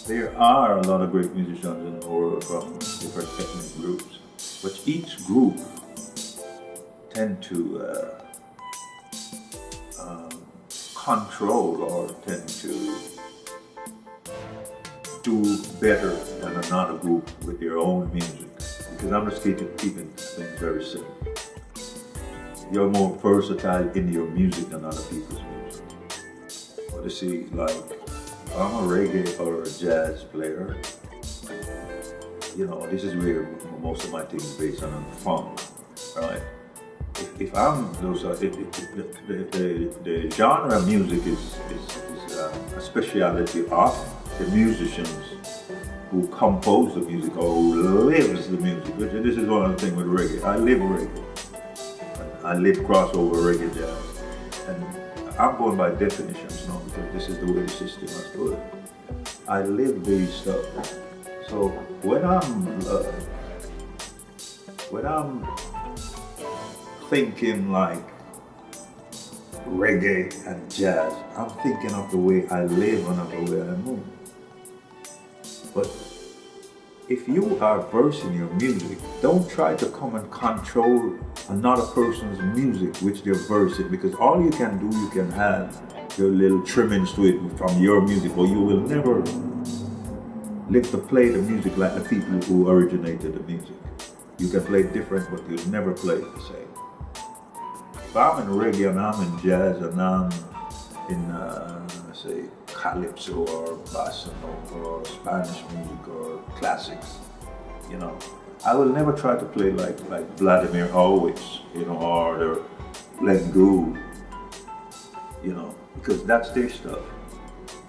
There are a lot of great musicians in the world from different ethnic groups, but each group tend to control or tend to do better than another group with their own music. Because I'm just keeping things very simple. You're more versatile in your music than other people's music. But you see, like, I'm a reggae or a jazz player. You know, this is where most of my things are based on funk, right? If I'm those, the genre of music is a speciality of the musicians who compose the music or who lives the music. This is one of the things with reggae. I live reggae. I live crossover reggae jazz. And I'm going by definitions now because this is the way the system is good. I live these stuff. So when I'm thinking like reggae and jazz, I'm thinking of the way I live and of the way I move. But if you are versed in your music, don't try to come and control another person's music which they're versed in, because all you can do, you can have your little trimmings to it from your music, but you will never live to play the music like the people who originated the music. You can play different, but you'll never play it the same. If I'm in reggae and I'm in jazz and I'm in, say, calypso or bossa nova or Spanish music or classics, you know, I will never try to play like Vladimir Horowitz, you know, or the Glenn Gould, you know, because that's their stuff.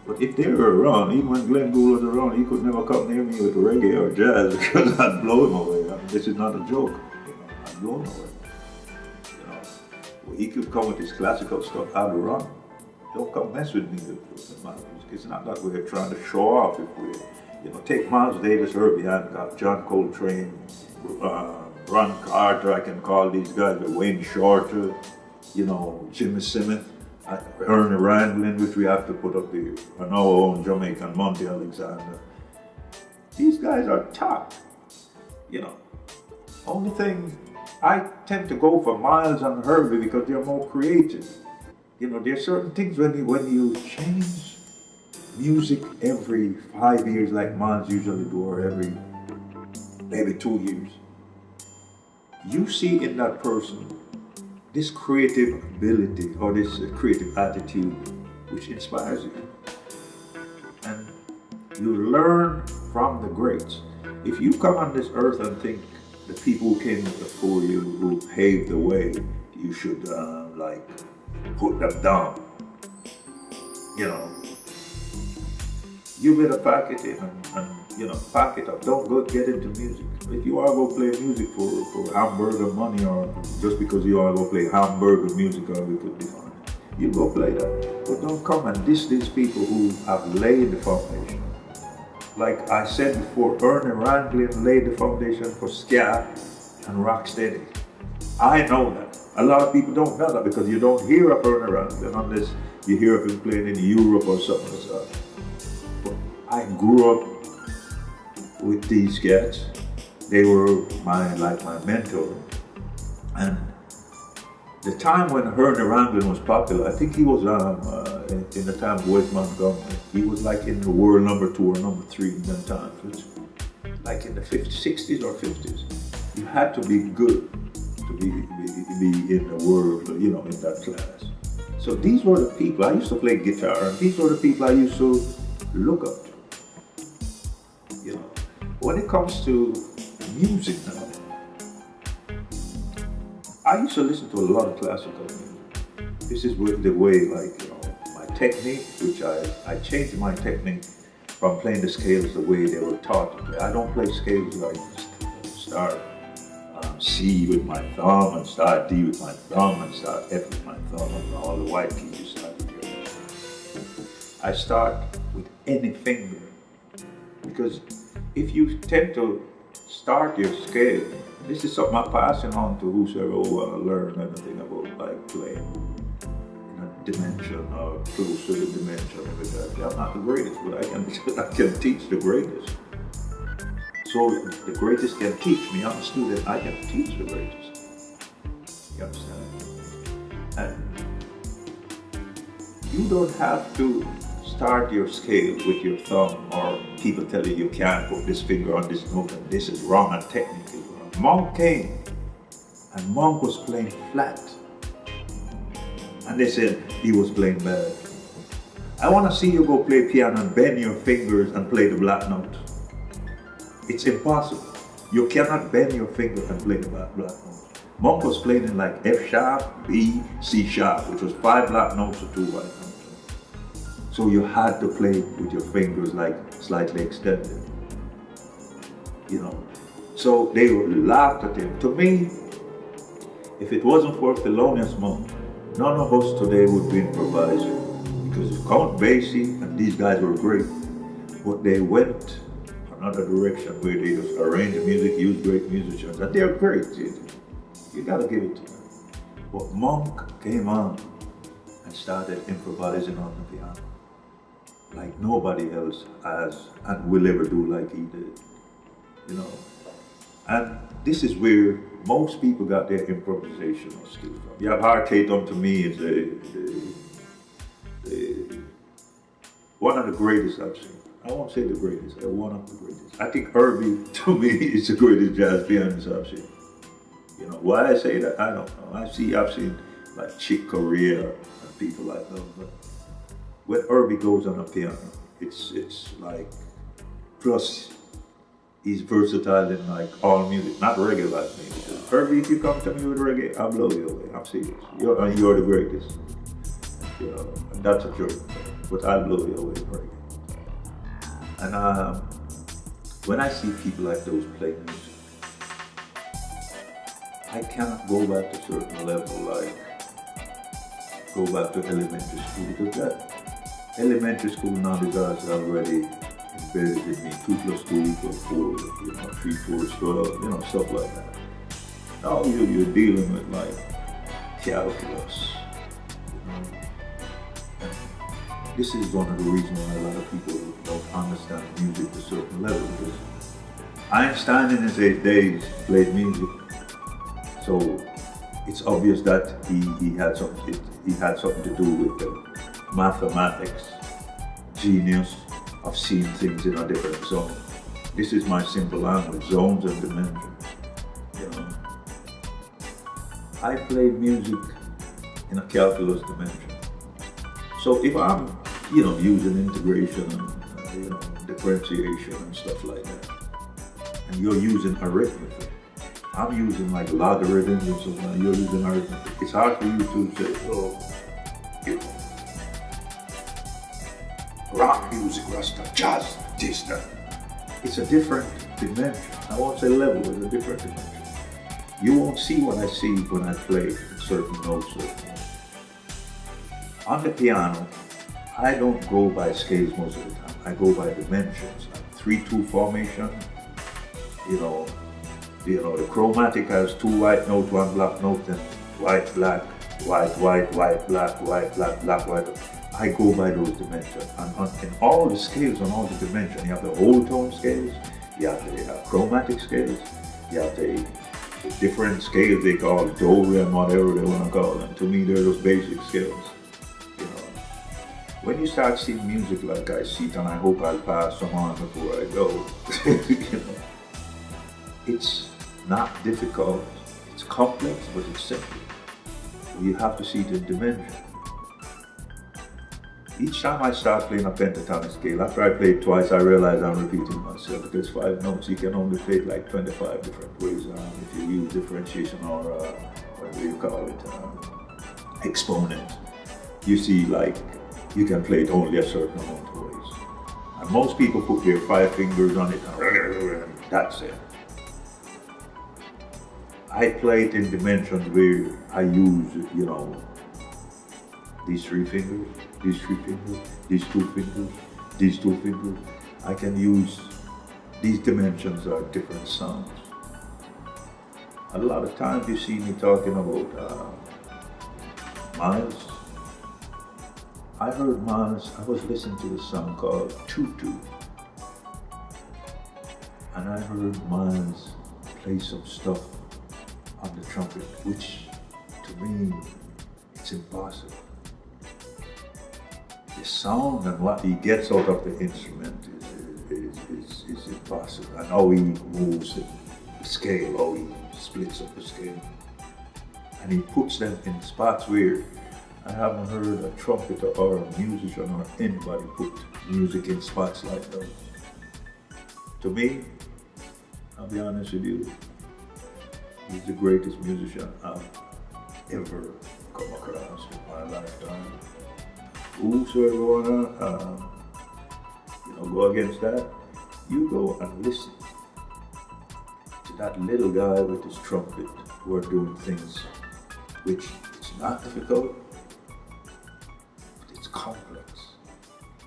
But if they were around, even when Glenn Gould was around, he could never come near me with reggae or jazz because I'd blow him away. I mean, this is not a joke, you know, I'd blow him away. You know, well, he could come with his classical stuff, I'd run. Don't come mess with me with my music. It's not that we're trying to show off. If we, you know, take Miles Davis, Herbie Hancock, John Coltrane, Ron Carter, I can call these guys, Wayne Shorter, you know, Jimmy Simmons, Ernie Randlin, which we have to put up there, and our own Jamaican Monty Alexander. These guys are top, you know. Only thing, I tend to go for Miles and Herbie because they're more creative. You know, there's certain things when you change music every 5 years, like Miles usually do, or every maybe 2 years, you see in that person this creative ability or this creative attitude which inspires you. And you learn from the greats. If you come on this earth and think the people who came before you, who paved the way, you should like put them down, you know, you better pack it in and you know, pack it up. Don't go get into music. If you are going to play music for hamburger money, or just because you are going to play hamburger music, or we could be on it, you go play that. But don't come and diss these people who have laid the foundation. Like I said before, Ernie Randlin laid the foundation for ska and rocksteady. I know that. A lot of people don't know that because you don't hear of Ernie Randlin unless you hear of him playing in Europe or something like that. But I grew up with these cats. They were my mentor. And the time when Ernie Randlin was popular, I think he was in the time of Wes Montgomery. He was like in the world #2 or #3 in them times, which, like in the 50s, 60s or 50s. You had to be good to be in the world, you know, in that class. So these were the people, I used to play guitar, and these were the people I used to look up to. You know, when it comes to music now, I used to listen to a lot of classical music. This is with the way, like, you know, my technique, which I changed my technique from playing the scales the way they were taught to play. I don't play scales like start C with my thumb and start D with my thumb and start F with my thumb and all the white keys you start with your hand. I start with any finger, because if you tend to start your scale, this is something I'm passing on to whosoever will learn anything about like playing. You know, dimension or close to the dimension of it. I'm not the greatest, but I can teach the greatest. So the greatest can teach me. I'm a student, I can teach the greatest. You understand? And you don't have to start your scale with your thumb or people tell you can't put this finger on this note and this is wrong and technically wrong. Monk came and Monk was playing flat. And they said he was playing bad. I want to see you go play piano and bend your fingers and play the black note. It's impossible. You cannot bend your finger and play the black note. Monk was playing in like F sharp, B, C sharp, which was 5 black notes or 2 white notes. So you had to play with your fingers like slightly extended. You know. So they laughed at him. To me, if it wasn't for Thelonious Monk, none of us today would be improvising. Because Count Basie and these guys were great, but they went another direction where they just arrange the music, use great musicians, and they're great. You gotta give it to them. But Monk came on and started improvising on the piano like nobody else has and will ever do like he did. You know, and this is where most people got their improvisational skills from. You have Hart Tatum, to me, is one of the greatest I've seen. I won't say the greatest, one of the greatest. I think Herbie, to me, is the greatest jazz pianist I've seen. You know, why I say that, I don't know. I've seen like Chick Corea and people like that, but when Herbie goes on a piano, it's like, plus he's versatile in like all music, not reggae like me. Because Herbie, if you come to me with reggae, I'll blow you away. I'm serious. You're the greatest. You know, and that's a joke, but I'll blow you away with reggae. And when I see people like those play music, I cannot go back to a certain level, like go back to elementary school, because that elementary school knowledge is already embedded in me. 2 + 2 = 4, you know, 3, 4 is 12, you know, stuff like that. Now you're dealing with like calculus, you know. And this is one of the reasons why a lot of people don't understand music to a certain level, because Einstein in his 8 days played music, so it's obvious that he had something to do with the mathematics, genius of seeing things in a different zone. This is my simple language, zones and dimensions. You know, I play music in a calculus dimension. So if I'm, you know, using integration and you know, differentiation and stuff like that, and you're using arithmetic, I'm using like logarithms and stuff like that, you're using arithmetic. It's hard for you to say, oh, you know, rock music, Rasta, jazz, this, that. It's a different dimension. I won't say level, it's a different dimension. You won't see what I see when I play certain notes. On the piano, I don't go by scales most of the time. I go by dimensions, like 3-2 formation. You know, the chromatic has 2 white notes, 1 black note, and white, black, white, white, white, black, white, black, black, white. I go by those dimensions. And in all the scales, on all the dimensions, you have the whole tone scales, you have the chromatic scales, you have the different scales they call do, re, and whatever they want to call them. To me, they're those basic scales. You know, when you start seeing music like I see it, and I hope I'll pass some on before I go, you know, it's not difficult, it's complex, but it's simple. You have to see it in dimension. Each time I start playing a pentatonic scale, after I play it twice, I realize I'm repeating myself. There's 5 notes, you can only play it like 25 different ways if you use differentiation or whatever you call it, exponent. You see, like, you can play it only a certain amount of ways. And most people put their 5 fingers on it and that's it. I play it in dimensions where I use, you know, these 3 fingers, these 3 fingers, these 2 fingers, these 2 fingers. I can use, these dimensions are different sounds. A lot of times you see me talking about miles, I heard Miles, I was listening to this song called Tutu, and I heard Miles play some stuff on the trumpet, which to me, it's impossible. The sound and what he gets out of the instrument is impossible. And how he moves the scale, how he splits up the scale. And he puts them in spots where I haven't heard a trumpeter or a musician or anybody put music in spots like that. To me, I'll be honest with you, he's the greatest musician I've ever come across in my lifetime. Whosoever wanna, go against that, you go and listen to that little guy with his trumpet who are doing things which it's not difficult, but it's complex.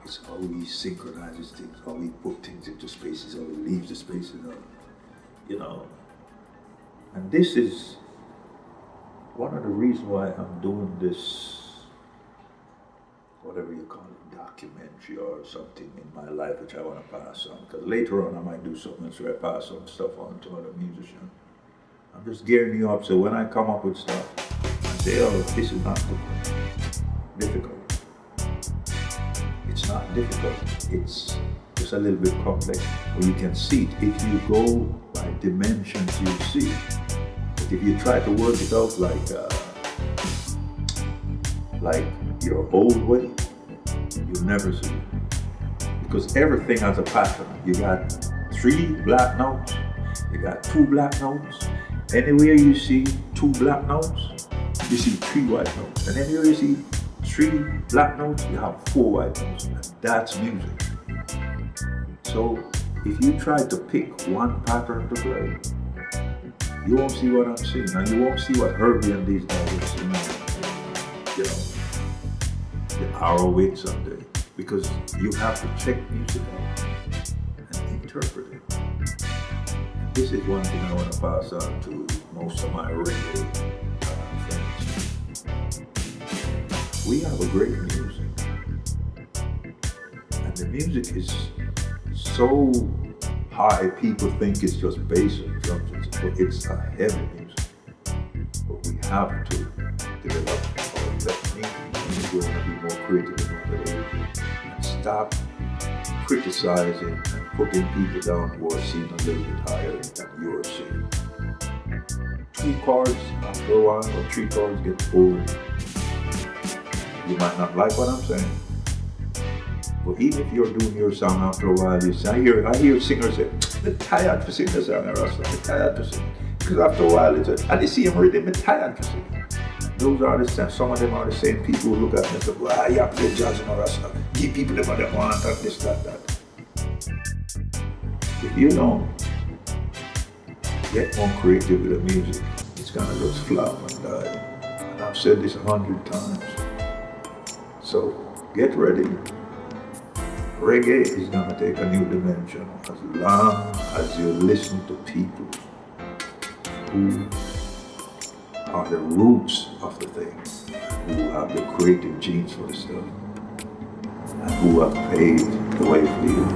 It's how he synchronizes things, how he puts things into spaces, how he leaves the spaces out, And this is one of the reasons why I'm doing this, whatever you call it, documentary or something in my life which I want to pass on. Because later on I might do something else where I pass some stuff on to other musicians. I'm just gearing you up so when I come up with stuff, I say, oh, this is not difficult. It's not difficult. It's just a little bit complex. But you can see it. If you go by dimensions, you see it. But if you try to work it out like your old way, you'll never see it. Because everything has a pattern. You got 3 black notes, you got 2 black notes. Anywhere you see 2 black notes, you see 3 white notes. And anywhere you see 3 black notes, you have 4 white notes. And that's music. So if you try to pick one pattern to play, you won't see what I'm seeing. And you won't see what Herbie and these guys are seeing. The ROH someday, because you have to check music out and interpret it. And this is one thing I want to pass on to most of my reggae friends. We have a great music, and the music is so high, people think it's just bass and drums, but it's a heavy music. But we have to develop our technique. If you want to be more creative in other areas, and stop criticizing and putting people down who are seen a little bit higher than you're seen. 2 chords after a while, or 3 chords get old. You might not like what I'm saying, but even if you're doing your song after a while, you say, I hear singers say, I'm tired to sing the song, I'm tired to sing. Because after a while, and they see him rhythm, I'm tired to sing. Those are some of them are the same people who look at me and say, well, you play jazz and Rasta, give people the what they want and this, that. If you don't get more creative with the music, it's gonna just flop and die. And I've said this 100 times. So get ready. Reggae is gonna take a new dimension as long as you listen to people who are the roots of the thing, who have the creative genes for the stuff, and who have paved the way for you.